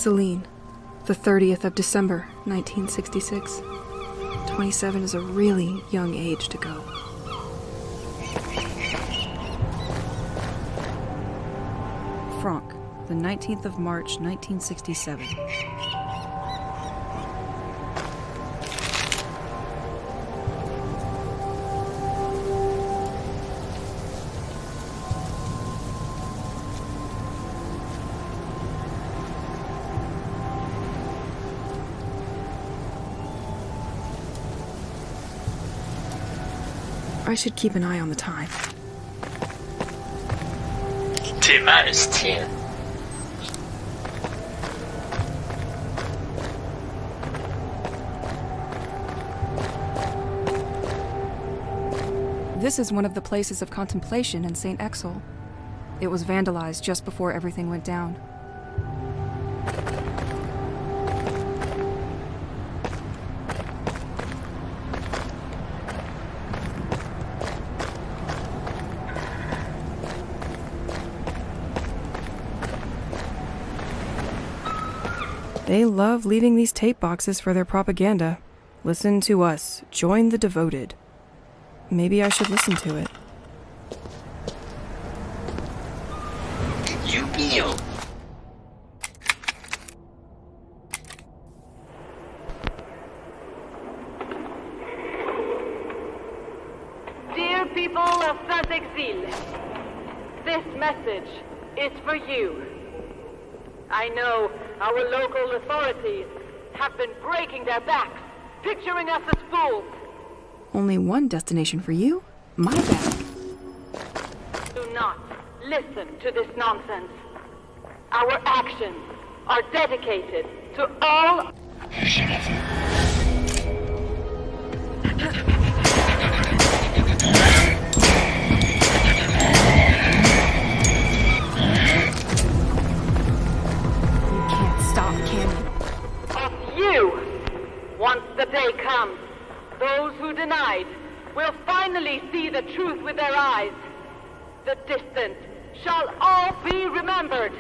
Celine, the 30th of December, 1966. 27 is a really young age to go. Franck, the 19th of March, 1967. I should keep an eye on the time. T-10. This is one of the places of contemplation in Saint-Exil. It was vandalized just before everything went down. They love leaving these tape boxes for their propaganda. Listen to us. Join the devoted. Maybe I should listen to it. You feel. Dear people of Saint-Exil, this message is for you. I know our local authorities have been breaking their backs, picturing us as fools. Only one destination for you? My bad. Do not listen to this nonsense. Our actions are dedicated to all... Once the day comes, those who denied will finally see the truth with their eyes. The distant shall all be remembered.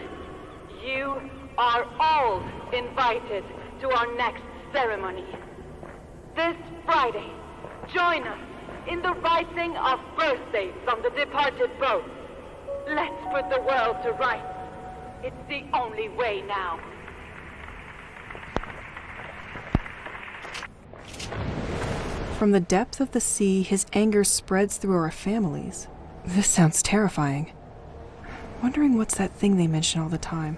You are all invited to our next ceremony. This Friday, join us in the writing of birthdays on the departed boat. Let's put the world to rights. It's the only way now. From the depth of the sea, his anger spreads through our families. This sounds terrifying. Wondering what's that thing they mention all the time.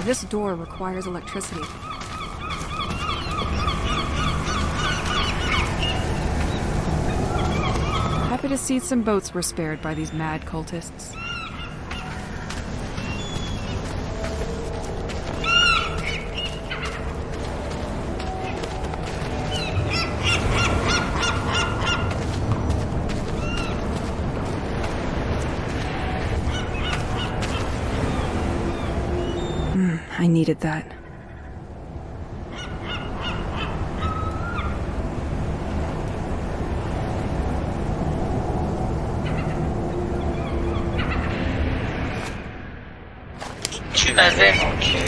This door requires electricity. Happy to see some boats were spared by these mad cultists. I needed that. Tu m'avais manqué.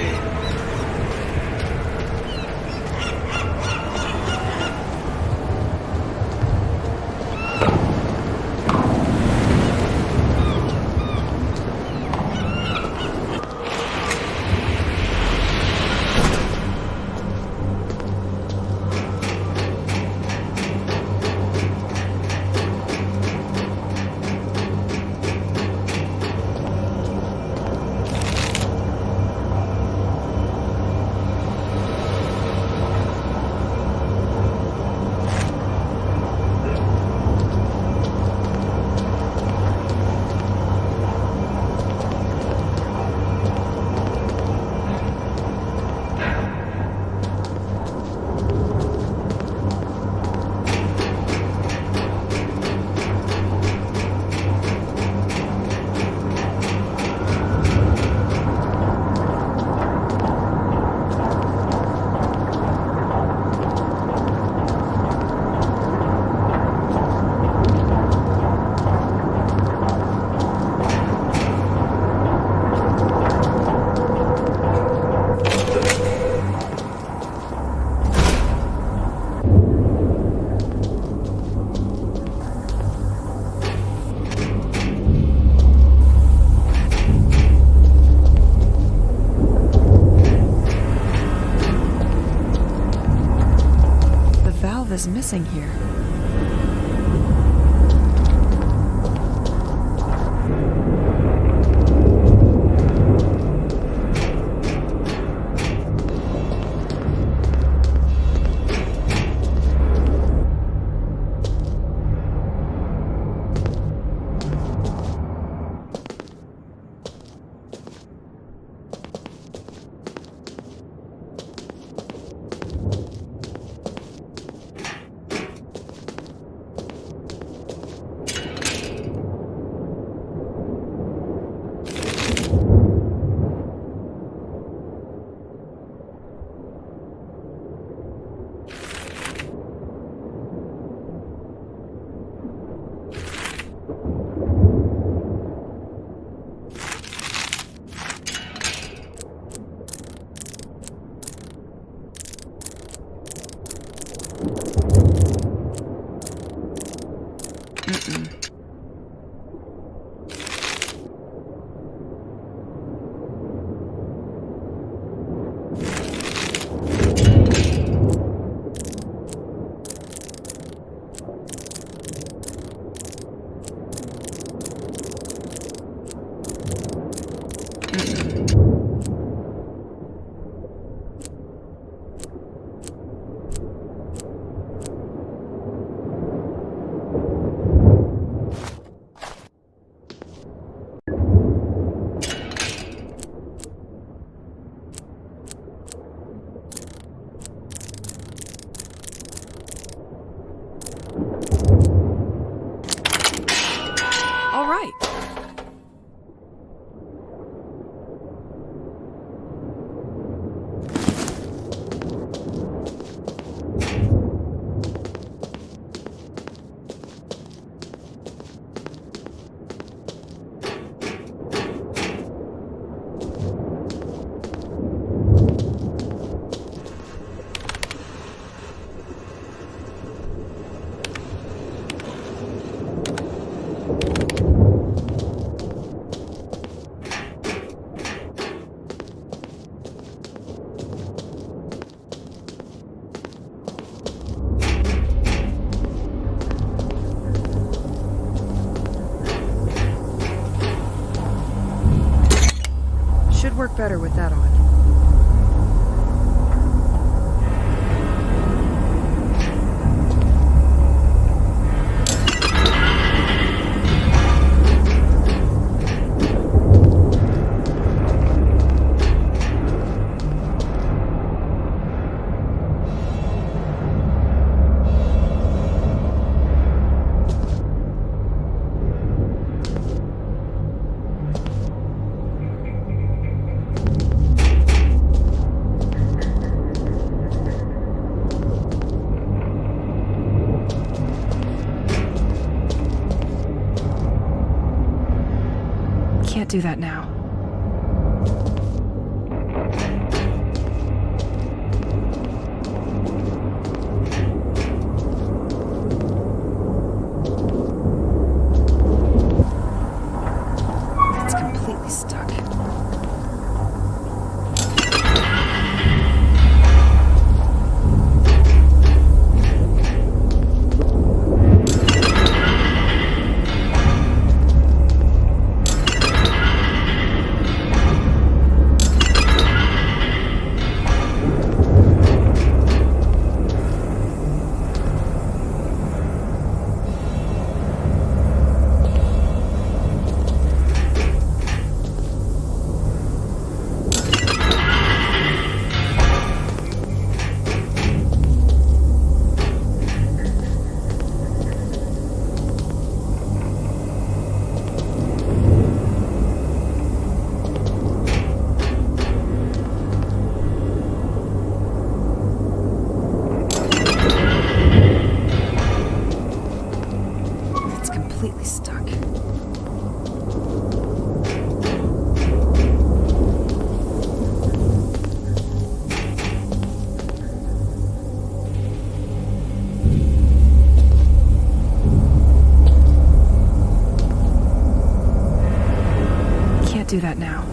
missing here? All right. Should work better with that on. Can't do that now. It's completely stuck. Completely stuck. Can't do that now.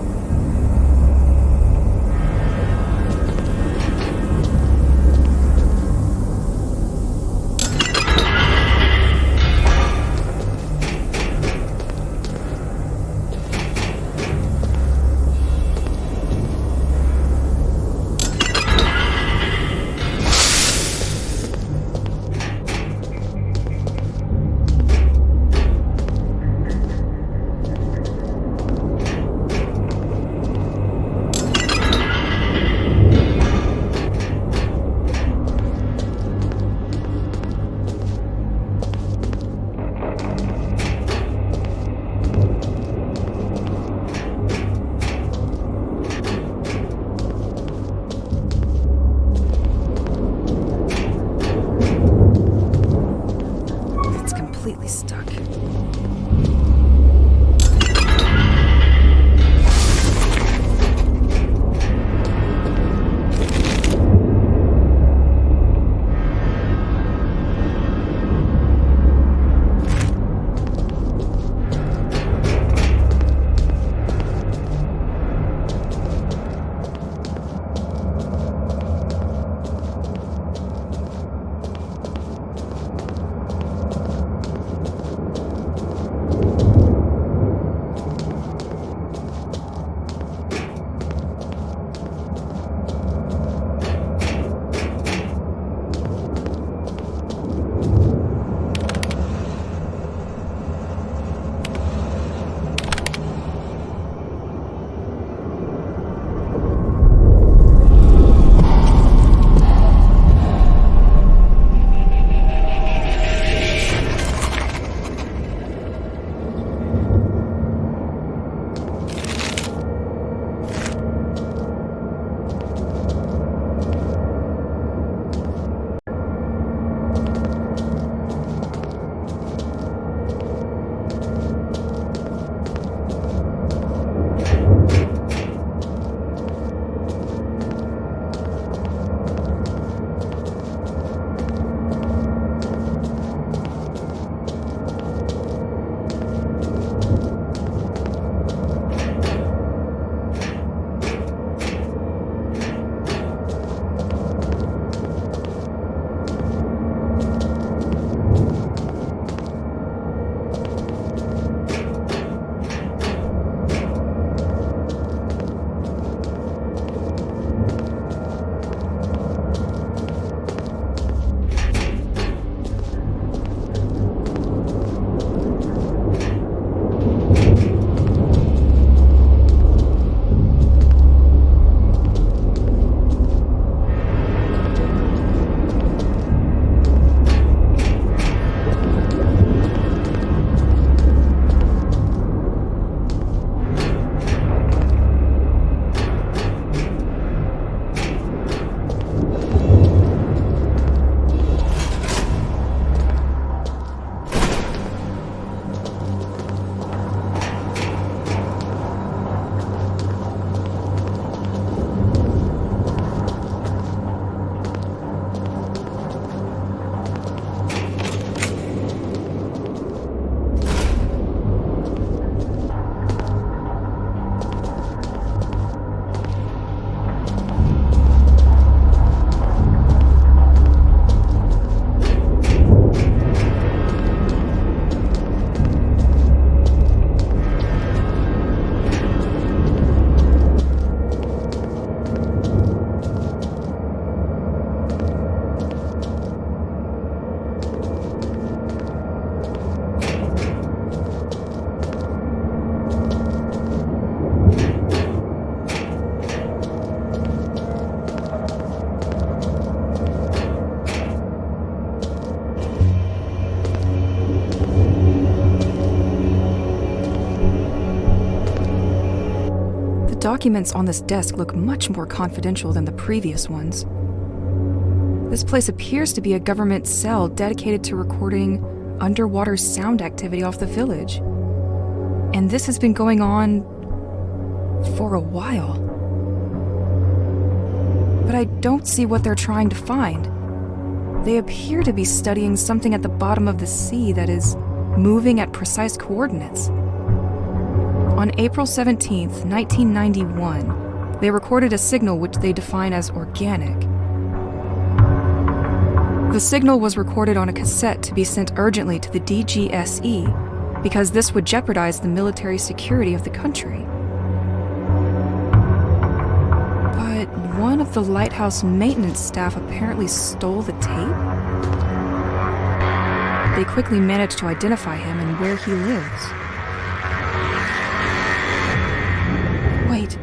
completely stuck. Documents on this desk look much more confidential than the previous ones. This place appears to be a government cell dedicated to recording underwater sound activity off the village. And this has been going on for a while. But I don't see what they're trying to find. They appear to be studying something at the bottom of the sea that is moving at precise coordinates. On April 17th, 1991, they recorded a signal which they define as organic. The signal was recorded on a cassette to be sent urgently to the DGSE because this would jeopardize the military security of the country. But one of the lighthouse maintenance staff apparently stole the tape. They quickly managed to identify him and where he lives. Wait,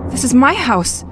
this is my house.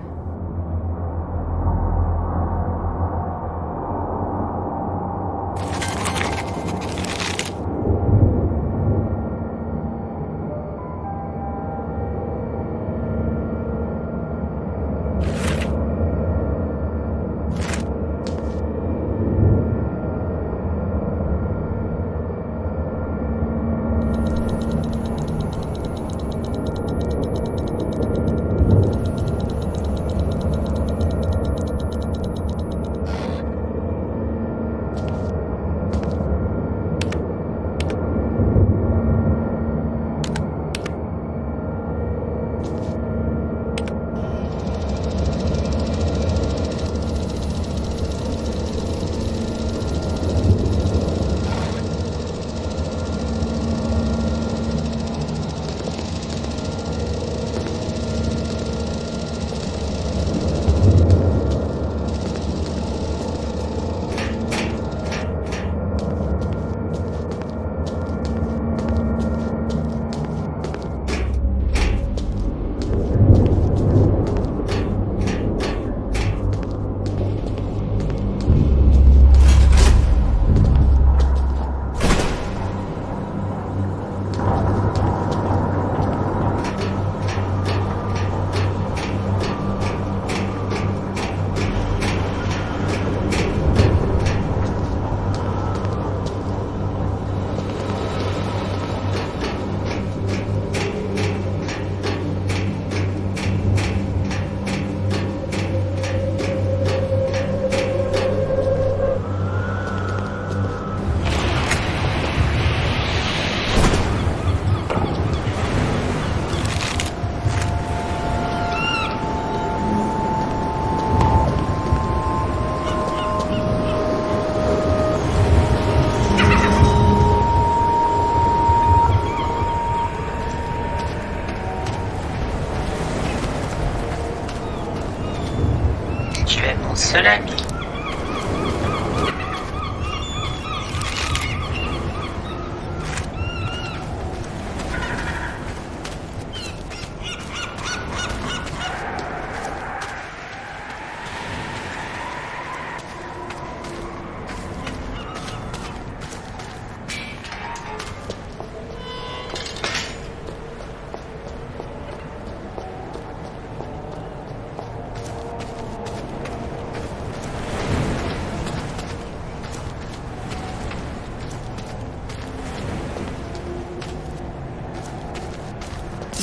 seul ami.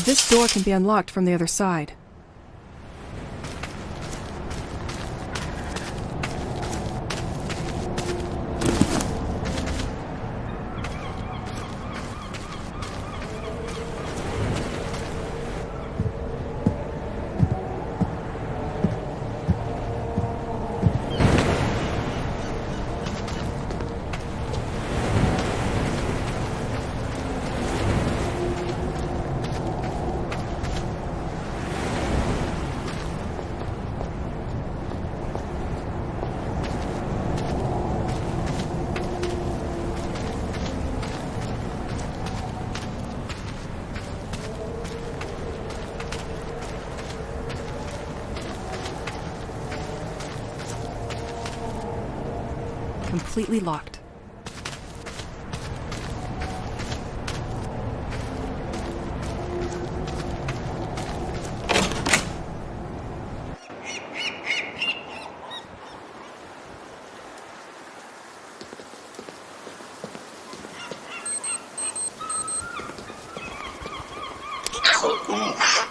This door can be unlocked from the other side. Completely locked. Trop ouf.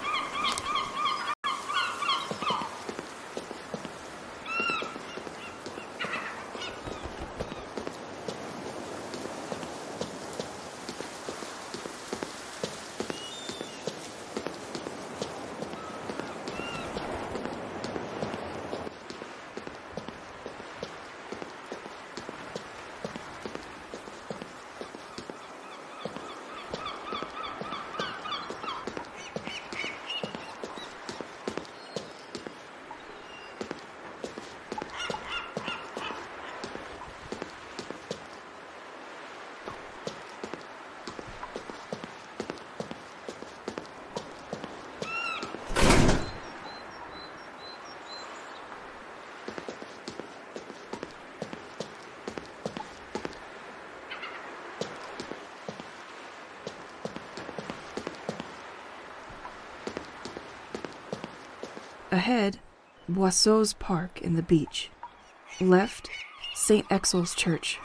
Ahead, Boisseau's Park and the beach. Left, Saint-Exil's church.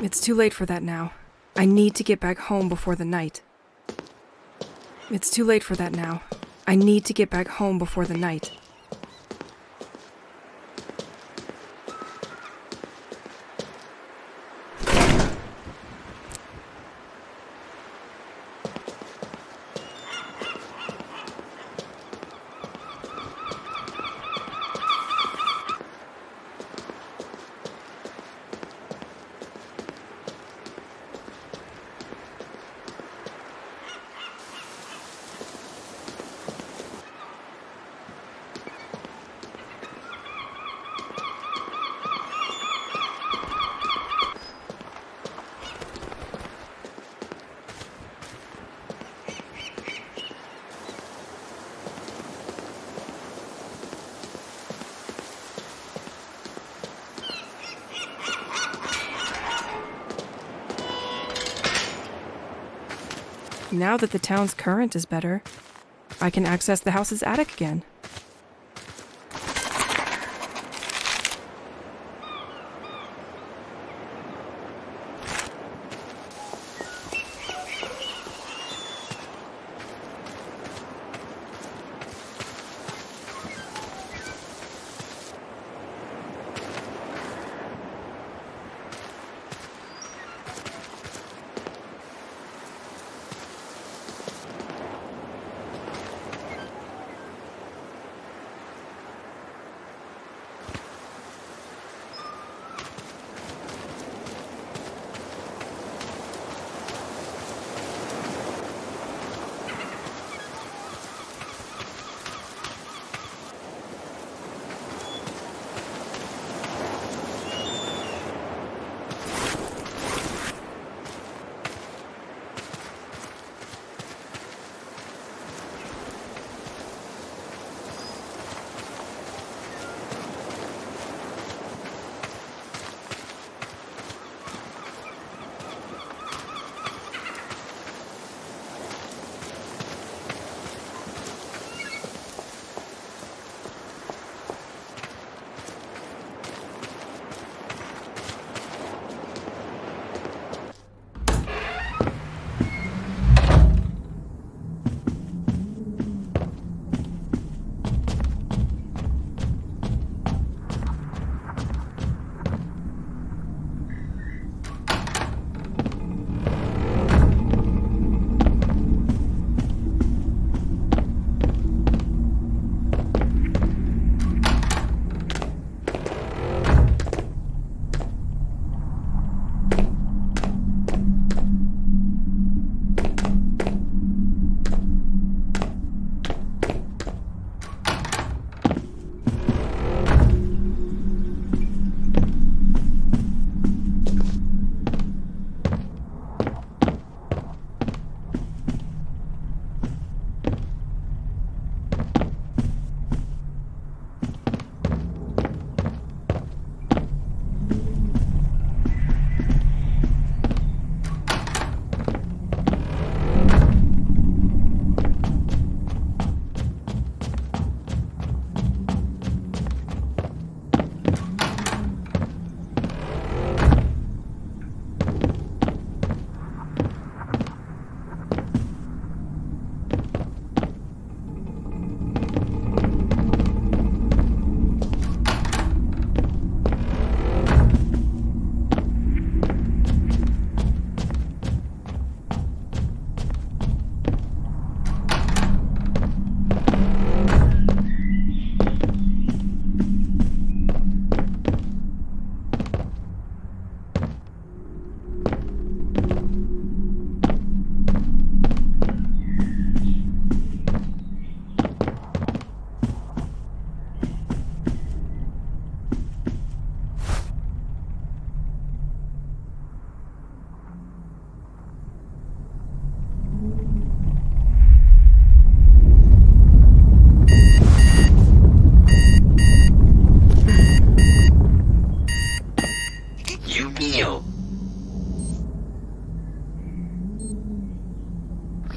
It's too late for that now. I need to get back home before the night. It's too late for that now. I need to get back home before the night. Now that the town's current is better, I can access the house's attic again.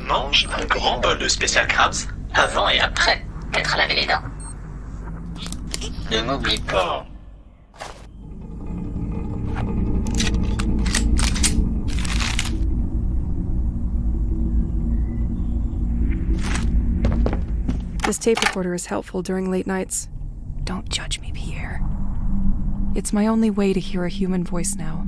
Mange un grand bol de spécial crabs avant et après t'être lavé les dents. Ne m'oublie pas. This tape recorder is helpful during late nights. Don't judge me, Pierre. It's my only way to hear a human voice now.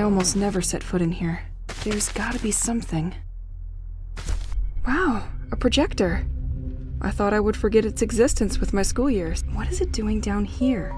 almost never set foot in here. There's gotta be something. Wow, a projector. I thought I would forget its existence with my school years. What is it doing down here?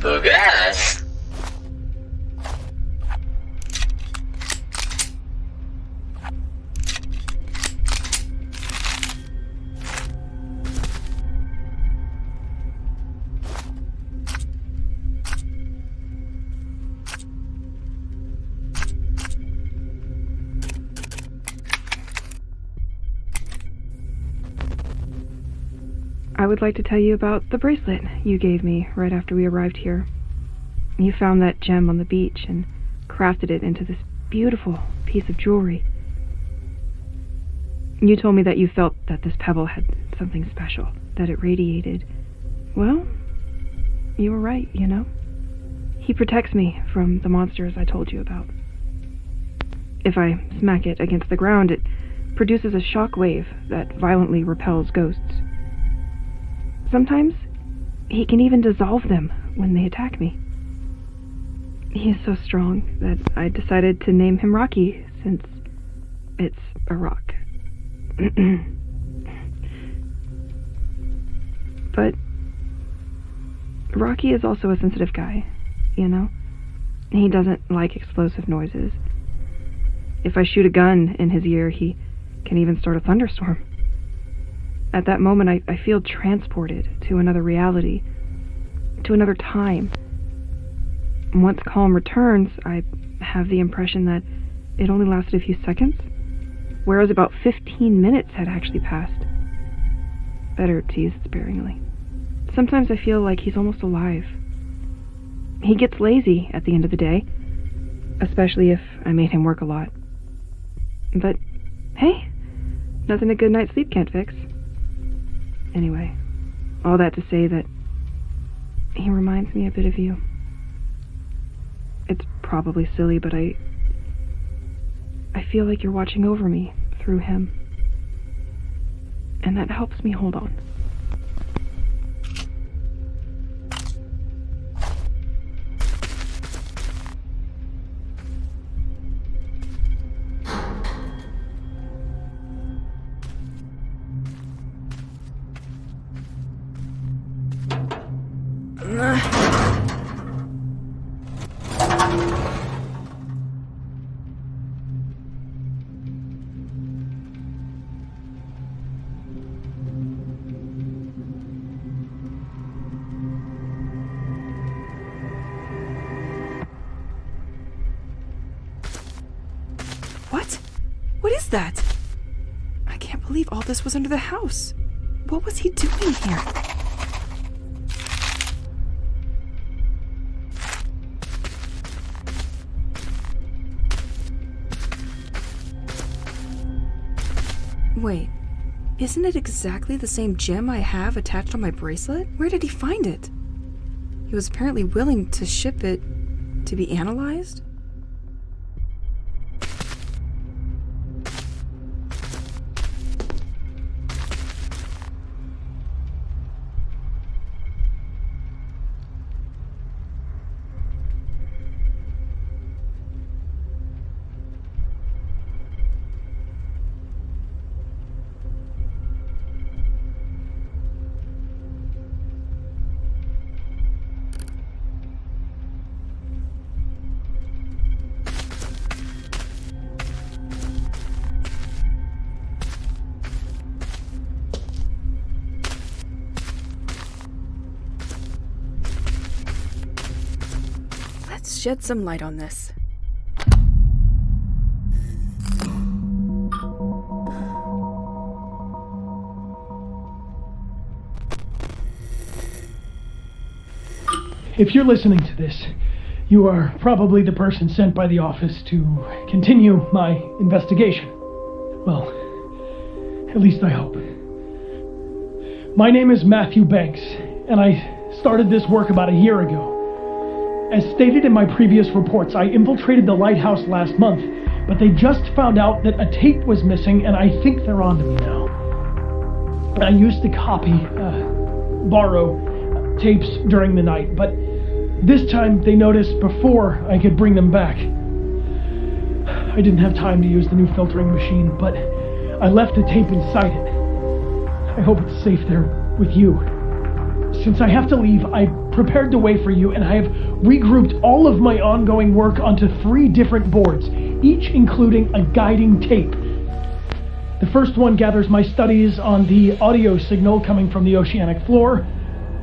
Bogasse. I would like to tell you about the bracelet you gave me right after we arrived here. You found that gem on the beach and crafted it into this beautiful piece of jewelry. You told me that you felt that this pebble had something special, that it radiated. Well, you were right, you know. He protects me from the monsters I told you about. If I smack it against the ground, it produces a shock wave that violently repels ghosts. Sometimes, he can even dissolve them when they attack me. He is so strong that I decided to name him Rocky, since it's a rock. But Rocky is also a sensitive guy, you know? He doesn't like explosive noises. If I shoot a gun in his ear, he can even start a thunderstorm. At that moment, I feel transported to another reality, to another time. Once calm returns, I have the impression that it only lasted a few seconds, whereas about 15 minutes had actually passed. Better tease sparingly. Sometimes I feel like he's almost alive. He gets lazy at the end of the day, especially if I made him work a lot. But, hey, nothing a good night's sleep can't fix. Anyway, all that to say that he reminds me a bit of you. It's probably silly, but I feel like you're watching over me through him. And that helps me hold on. What is that? I can't believe all this was under the house. What was he doing here? Wait, isn't it exactly the same gem I have attached on my bracelet? Where did he find it? He was apparently willing to ship it to be analyzed? shed some light on this. If you're listening to this, you are probably the person sent by the office to continue my investigation. Well, at least I hope. My name is Matthew Banks, and I started this work about a year ago. As stated in my previous reports, I infiltrated the lighthouse last month, but they just found out that a tape was missing, and I think they're on to me now. I used to borrow tapes during the night, but this time they noticed before I could bring them back. I didn't have time to use the new filtering machine, but I left the tape inside it. I hope it's safe there with you. Since I have to leave, I prepared the way for you, and I have regrouped all of my ongoing work onto 3 different boards, each including a guiding tape. The first one gathers my studies on the audio signal coming from the oceanic floor,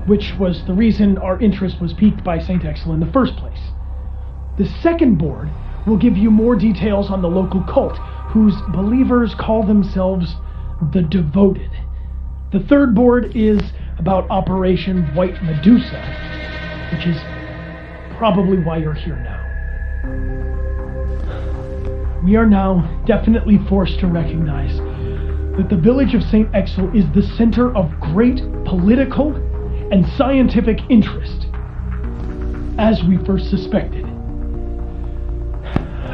which was the reason our interest was piqued by Saint-Exil in the first place. The second board will give you more details on the local cult, whose believers call themselves the Devoted. The third board is about Operation White Medusa, which is probably why you're here now. We are now definitely forced to recognize that the village of Saint-Exil is the center of great political and scientific interest, as we first suspected.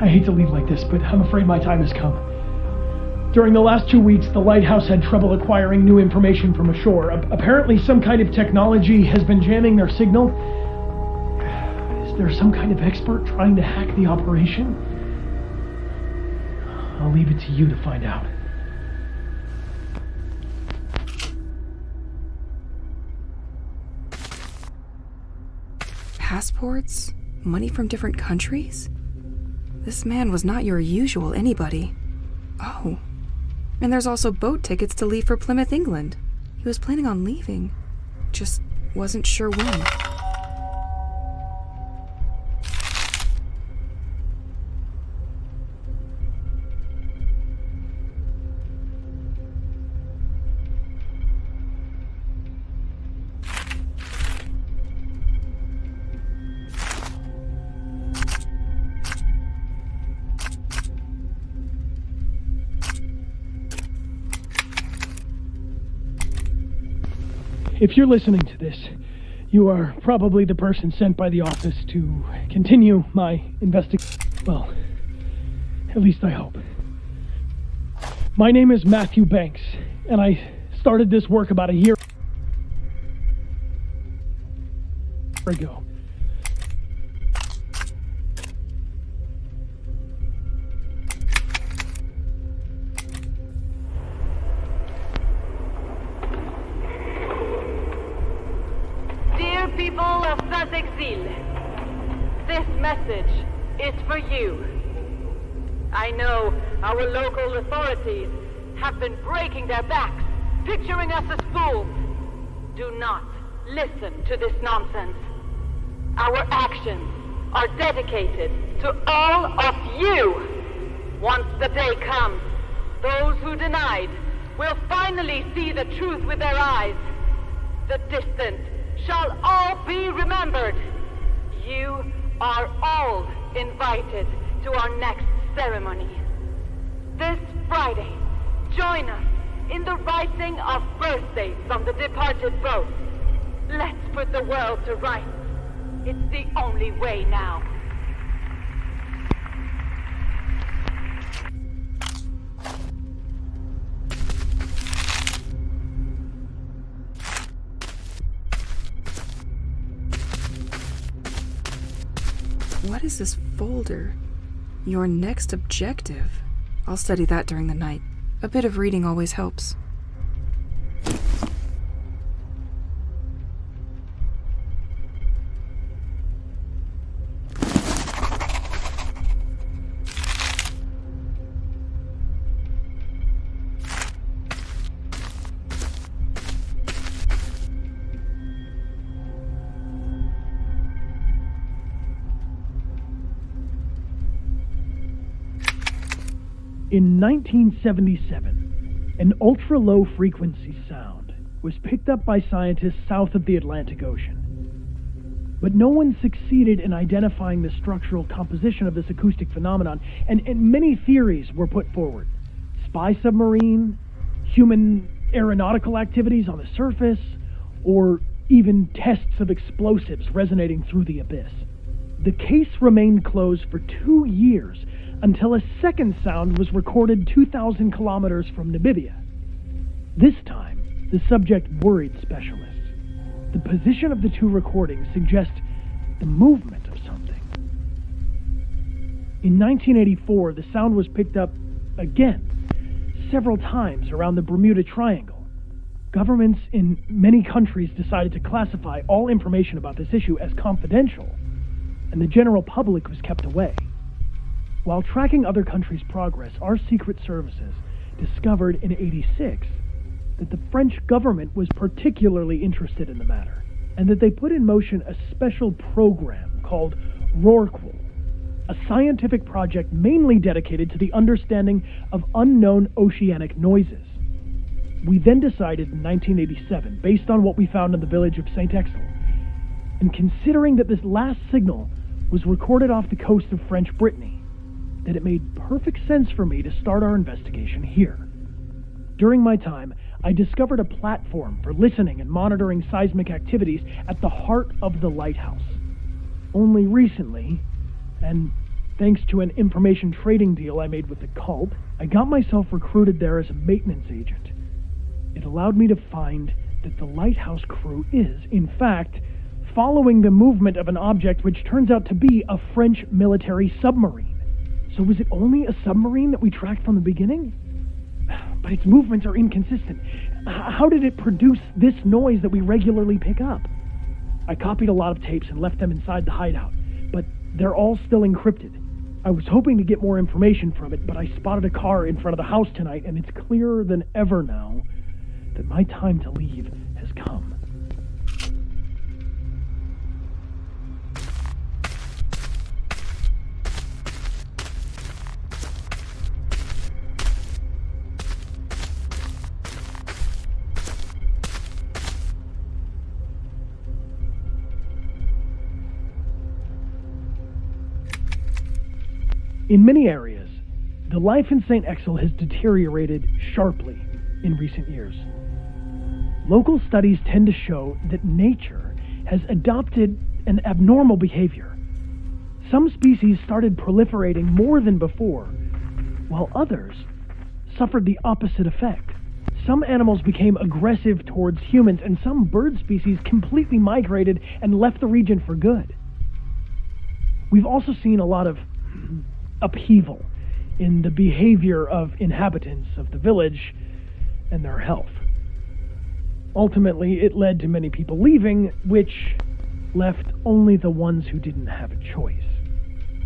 I hate to leave like this, but I'm afraid my time has come. During the last 2 weeks, the lighthouse had trouble acquiring new information from ashore. Apparently some kind of technology has been jamming their signal. Is there some kind of expert trying to hack the operation? I'll leave it to you to find out. Passports? Money from different countries? This man was not your usual anybody. Oh. And there's also boat tickets to leave for Plymouth, England. He was planning on leaving. Just wasn't sure when. If you're listening to this, you are probably the person sent by the office to continue my investigation. Well, at least I hope. My name is Matthew Banks, and I started this work about a year ago. People of Saint-Exil, this message is for you. I know our local authorities have been breaking their backs, picturing us as fools. Do not listen to this nonsense. Our actions are dedicated to all of you. Once the day comes, those who denied will finally see the truth with their eyes. The distant shall all be remembered. You are all invited to our next ceremony. This Friday, join us in the writing of birthdays from the departed boat. Let's put the world to rights. It's the only way now. What is this folder? Your next objective. I'll study that during the night. A bit of reading always helps. In 1977, an ultra-low frequency sound was picked up by scientists south of the Atlantic Ocean. But no one succeeded in identifying the structural composition of this acoustic phenomenon, and many theories were put forward. Spy submarine, human aeronautical activities on the surface, or even tests of explosives resonating through the abyss. The case remained closed for 2 years until a second sound was recorded 2,000 kilometers from Namibia. This time, the subject worried specialists. The position of the two recordings suggests the movement of something. In 1984, the sound was picked up again, several times around the Bermuda Triangle. Governments in many countries decided to classify all information about this issue as confidential, and the general public was kept away. While tracking other countries' progress, our secret services discovered in '86 that the French government was particularly interested in the matter, and that they put in motion a special program called Rorqual, a scientific project mainly dedicated to the understanding of unknown oceanic noises. We then decided in 1987, based on what we found in the village of Saint-Exil, and considering that this last signal was recorded off the coast of French Brittany, that it made perfect sense for me to start our investigation here. During my time, I discovered a platform for listening and monitoring seismic activities at the heart of the lighthouse. Only recently, and thanks to an information trading deal I made with the cult, I got myself recruited there as a maintenance agent. It allowed me to find that the lighthouse crew is, in fact, following the movement of an object which turns out to be a French military submarine. So was it only a submarine that we tracked from the beginning? But its movements are inconsistent. How did it produce this noise that we regularly pick up? I copied a lot of tapes and left them inside the hideout, but they're all still encrypted. I was hoping to get more information from it, but I spotted a car in front of the house tonight, and it's clearer than ever now that my time to leave has come. In many areas, the life in Saint-Exil has deteriorated sharply in recent years. Local studies tend to show that nature has adopted an abnormal behavior. Some species started proliferating more than before, while others suffered the opposite effect. Some animals became aggressive towards humans, and some bird species completely migrated and left the region for good. We've also seen a lot of upheaval in the behavior of inhabitants of the village and their health. Ultimately, it led to many people leaving, which left only the ones who didn't have a choice.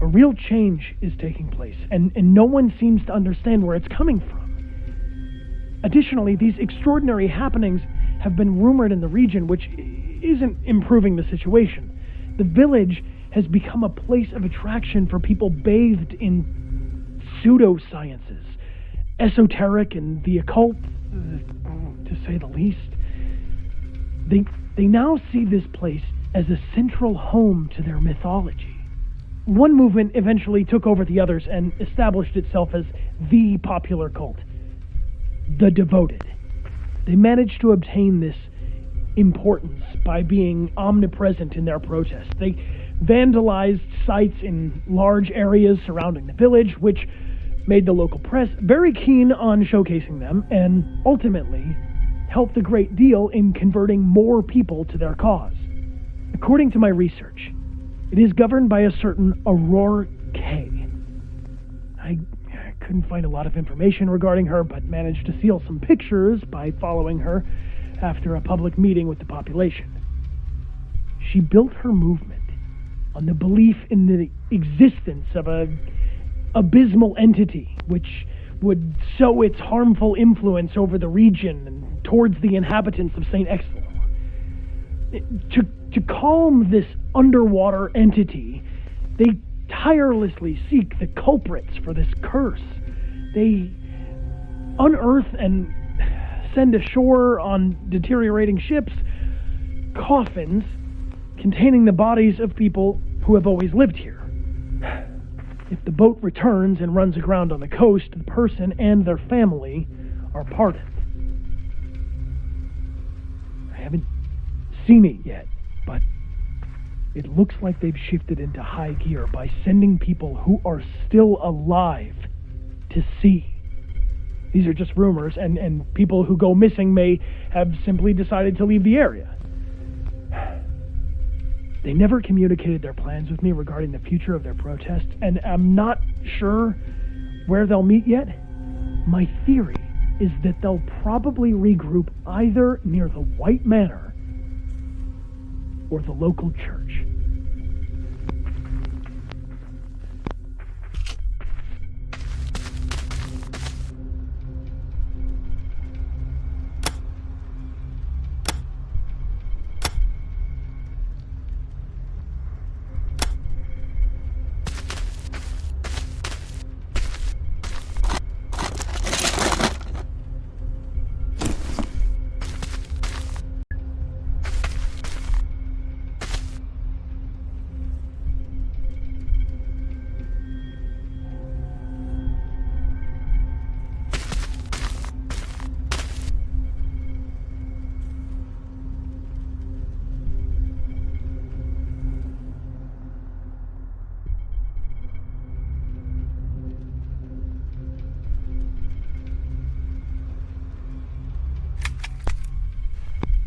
A real change is taking place, and no one seems to understand where it's coming from. Additionally, these extraordinary happenings have been rumored in the region, which isn't improving the situation. The village has become a place of attraction for people bathed in pseudosciences, esoteric and the occult, to say the least. They now see this place as a central home to their mythology. One movement eventually took over the others and established itself as the popular cult, the Devoted. They managed to obtain this importance by being omnipresent in their protests. They vandalized sites in large areas surrounding the village, which made the local press very keen on showcasing them, and ultimately helped a great deal in converting more people to their cause. According to my research, it is governed by a certain Aurora K. I couldn't find a lot of information regarding her, but managed to steal some pictures by following her after a public meeting with the population. She built her movement on the belief in the existence of an abysmal entity which would sow its harmful influence over the region and towards the inhabitants of Saint-Exil. To calm this underwater entity, they tirelessly seek the culprits for this curse, They unearth and send ashore on deteriorating ships coffins containing the bodies of people who have always lived here. If the boat returns and runs aground on the coast, the person and their family are pardoned. I haven't seen it yet, but it looks like they've shifted into high gear by sending people who are still alive to sea. These are just rumors, and people who go missing may have simply decided to leave the area. They never communicated their plans with me regarding the future of their protest, and I'm not sure where they'll meet yet. My theory is that they'll probably regroup either near the White Manor or the local church.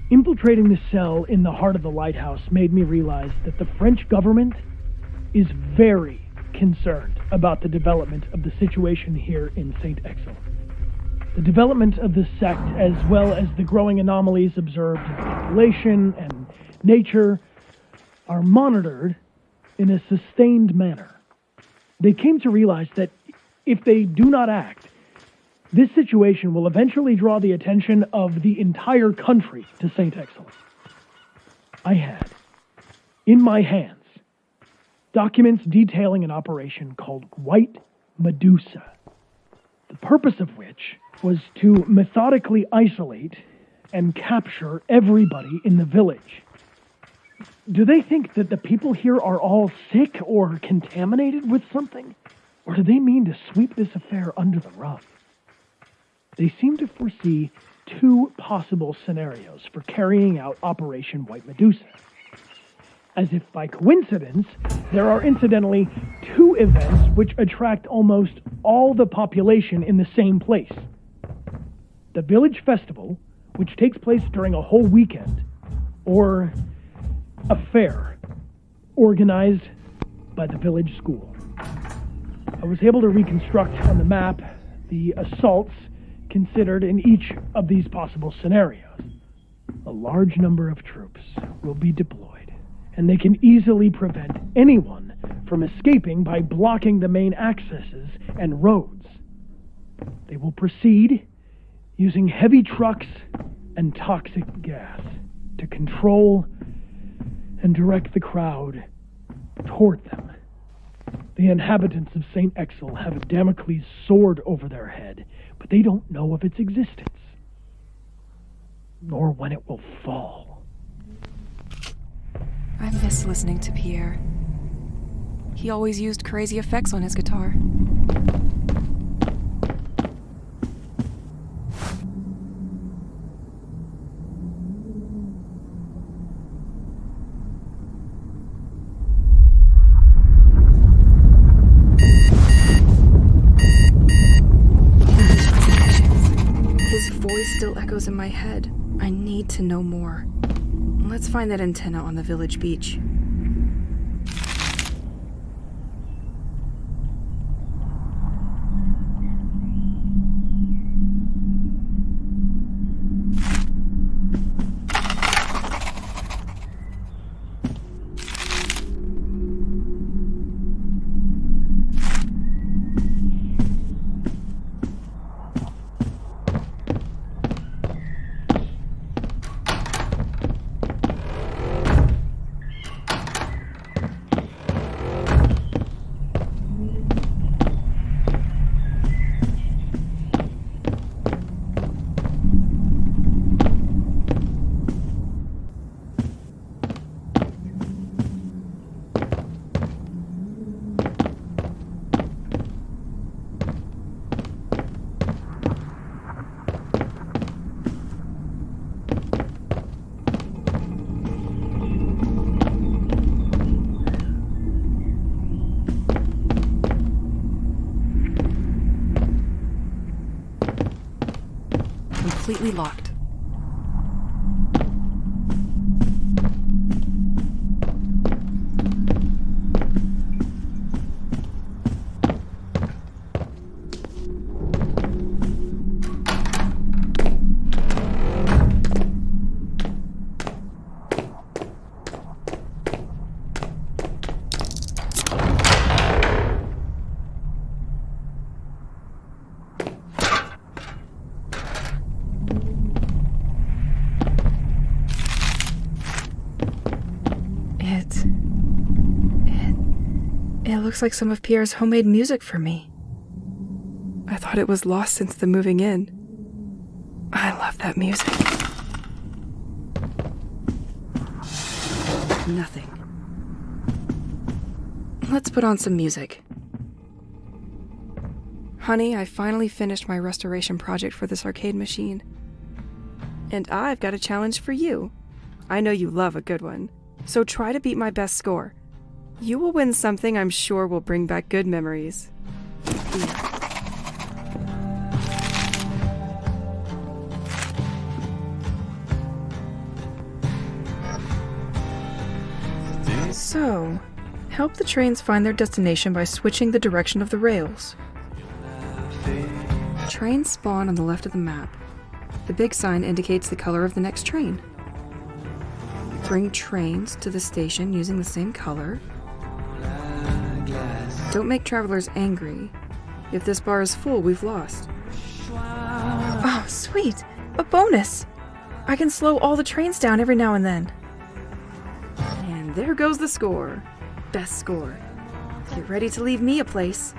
Infiltrating the cell in the heart of the lighthouse made me realize that the French government is very concerned about the development of the situation here in Saint-Exil. The development of the sect, as well as the growing anomalies observed in population and nature, are monitored in a sustained manner. They came to realize that if they do not act, this situation will eventually draw the attention of the entire country to Saint-Exil. I had, in my hands, documents detailing an operation called White Medusa, the purpose of which was to methodically isolate and capture everybody in the village. Do they think that the people here are all sick or contaminated with something? Or do they mean to sweep this affair under the rug? They seem to foresee two possible scenarios for carrying out Operation White Medusa. As if by coincidence, there are incidentally two events which attract almost all the population in the same place. The village festival, which takes place during a whole weekend, or a fair organized by the village school. I was able to reconstruct on the map the assaults considered in each of these possible scenarios. A large number of troops will be deployed, and they can easily prevent anyone from escaping by blocking the main accesses and roads. They will proceed using heavy trucks and toxic gas to control and direct the crowd toward them. The inhabitants of Saint-Exil have a Damocles sword over their head, but they don't know of its existence, nor when it will fall. I miss listening to Pierre. He always used crazy effects on his guitar. His voice still echoes in my head. I need to know more. Let's find that antenna on the village beach. completely locked. It looks like some of Pierre's homemade music for me. I thought it was lost since the moving in. I love that music. Nothing. Let's put on some music. Honey, I finally finished my restoration project for this arcade machine. And I've got a challenge for you. I know you love a good one, so try to beat my best score. You will win something I'm sure will bring back good memories. Yeah. So, help the trains find their destination by switching the direction of the rails. Trains spawn on the left of the map. The big sign indicates the color of the next train. Bring trains to the station using the same color. Don't make travelers angry. If this bar is full, we've lost. Oh, sweet! A bonus! I can slow all the trains down every now and then. And there goes the score. Best score. Get ready to leave me a place.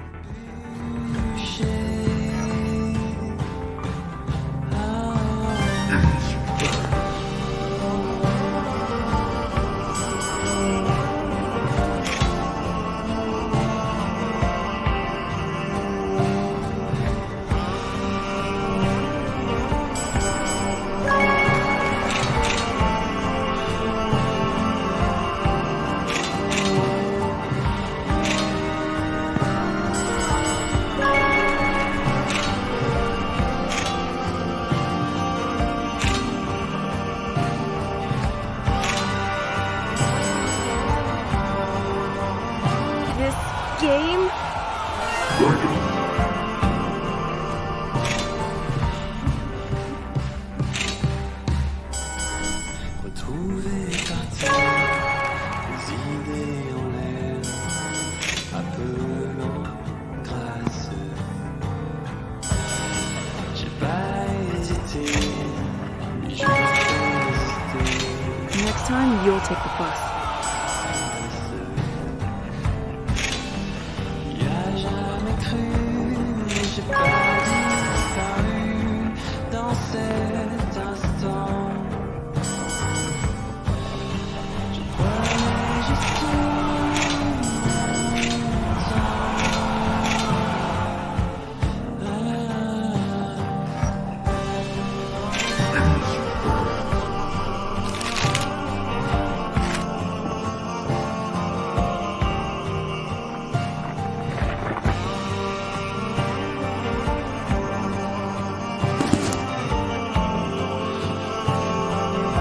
Game? Next time, you'll take the bus.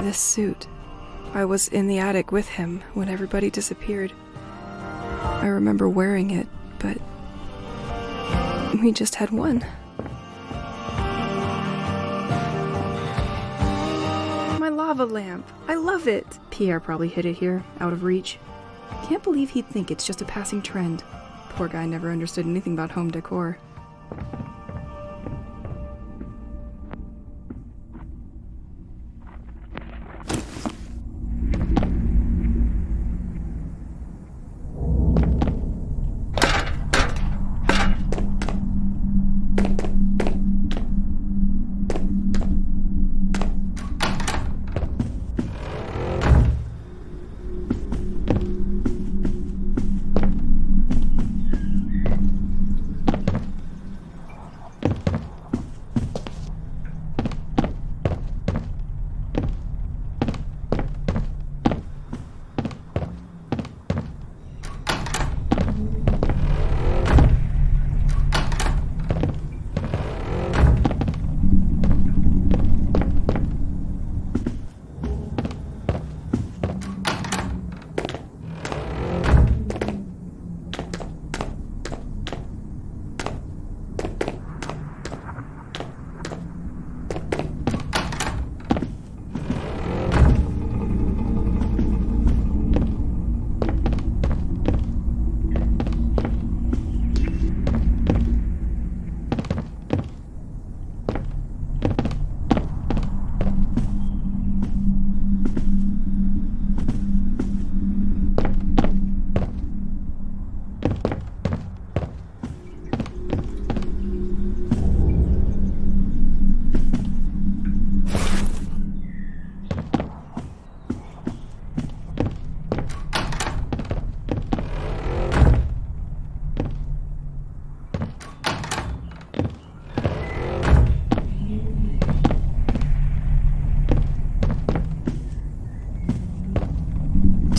This suit. I was in the attic with him when everybody disappeared. I remember wearing it, but we just had one. My lava lamp. I love it. Pierre probably hid it here, out of reach. Can't believe he'd think it's just a passing trend. Poor guy never understood anything about home decor.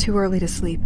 too early to sleep.